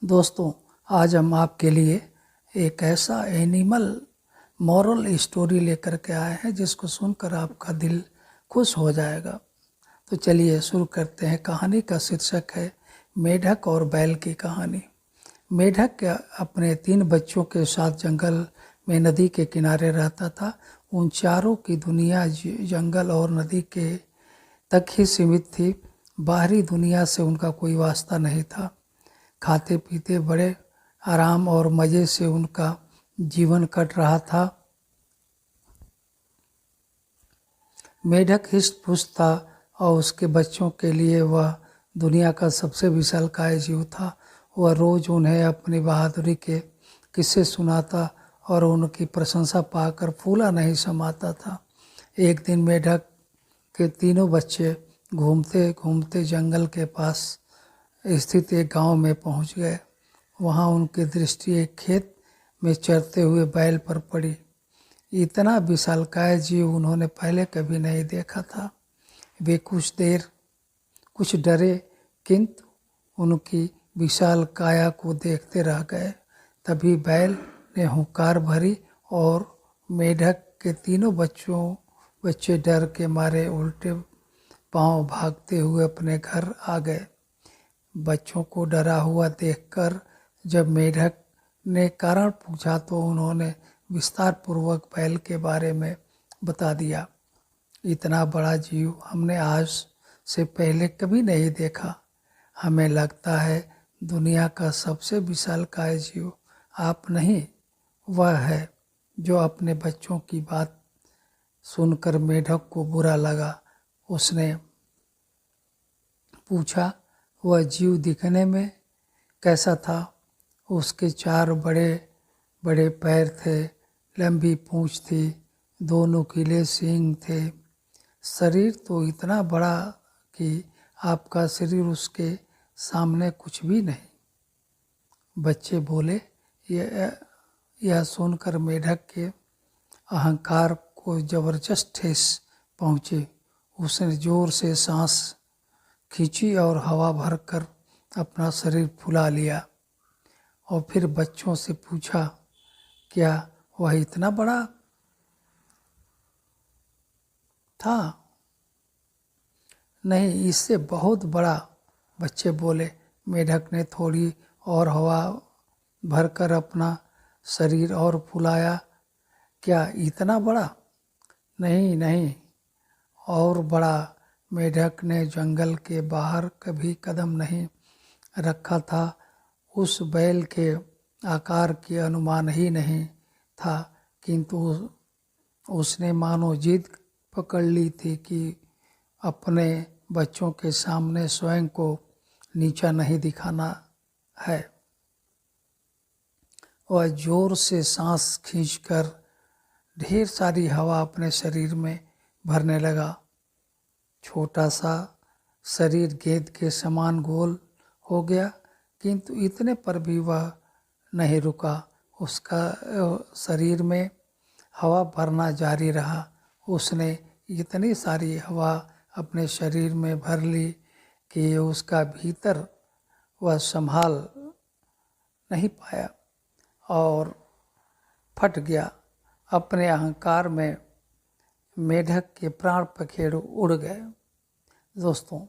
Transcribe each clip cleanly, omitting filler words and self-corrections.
दोस्तों, आज हम आपके लिए एक ऐसा एनिमल मॉरल स्टोरी लेकर के आए हैं जिसको सुनकर आपका दिल खुश हो जाएगा। तो चलिए शुरू करते हैं। कहानी का शीर्षक है मेढक और बैल की कहानी। मेढक अपने 3 बच्चों के साथ जंगल में नदी के किनारे रहता था। उन चारों की दुनिया जंगल और नदी के तक ही सीमित थी। बाहरी दुनिया से उनका कोई वास्ता नहीं था। खाते पीते बड़े आराम और मज़े से उनका जीवन कट रहा था। मेढक हिष्ट-पुष्ट था और उसके बच्चों के लिए वह दुनिया का सबसे विशालकाय जीव था। वह रोज़ उन्हें अपनी बहादुरी के किस्से सुनाता और उनकी प्रशंसा पाकर फूला नहीं समाता था। एक दिन मेढक के तीनों बच्चे घूमते घूमते जंगल के पास स्थित एक गांव में पहुंच गए। वहां उनकी दृष्टि एक खेत में चरते हुए बैल पर पड़ी। इतना विशालकाय जीव उन्होंने पहले कभी नहीं देखा था। वे कुछ डरे, किंतु उनकी विशाल काया को देखते रह गए। तभी बैल ने हुंकार भरी और मेढक के तीनों बच्चे डर के मारे उल्टे पांव भागते हुए अपने घर आ गए। बच्चों को डरा हुआ देखकर जब मेढक ने कारण पूछा तो उन्होंने विस्तार पूर्वक बैल के बारे में बता दिया। इतना बड़ा जीव हमने आज से पहले कभी नहीं देखा। हमें लगता है दुनिया का सबसे विशालकाय जीव आप नहीं, वह है। जो अपने बच्चों की बात सुनकर मेढक को बुरा लगा। उसने पूछा, वह जीव दिखने में कैसा था? उसके 4 बड़े बड़े पैर थे, लंबी पूंछ थी, 2 नुकीले सींग थे। शरीर तो इतना बड़ा कि आपका शरीर उसके सामने कुछ भी नहीं। बच्चे बोले। यह सुनकर मेढक के अहंकार को जबरदस्त ठेस पहुंची। उसने जोर से सांस खींची और हवा भरकर अपना शरीर फुला लिया और फिर बच्चों से पूछा, क्या वह इतना बड़ा था? नहीं, इससे बहुत बड़ा, बच्चे बोले। मेढक ने थोड़ी और हवा भरकर अपना शरीर और फुलाया। क्या इतना बड़ा? नहीं नहीं, और बड़ा। मेढक ने जंगल के बाहर कभी कदम नहीं रखा था। उस बैल के आकार के अनुमान ही नहीं था, किंतु उसने मानो जिद पकड़ ली थी कि अपने बच्चों के सामने स्वयं को नीचा नहीं दिखाना है। वह जोर से सांस खींचकर ढेर सारी हवा अपने शरीर में भरने लगा। छोटा सा शरीर गेंद के समान गोल हो गया, किंतु इतने पर भी वह नहीं रुका। उसका शरीर में हवा भरना जारी रहा। उसने इतनी सारी हवा अपने शरीर में भर ली कि उसका भीतर वह संभाल नहीं पाया और फट गया। अपने अहंकार में मेढक के प्राण पखेरु उड़ गए। दोस्तों,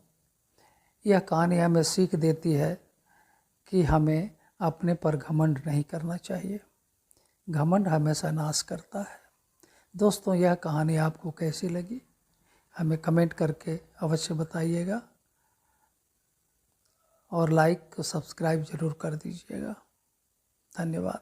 यह कहानी हमें सीख देती है कि हमें अपने पर घमंड नहीं करना चाहिए। घमंड हमेशा नाश करता है। दोस्तों, यह कहानी आपको कैसी लगी हमें कमेंट करके अवश्य बताइएगा और लाइक सब्सक्राइब जरूर कर दीजिएगा। धन्यवाद।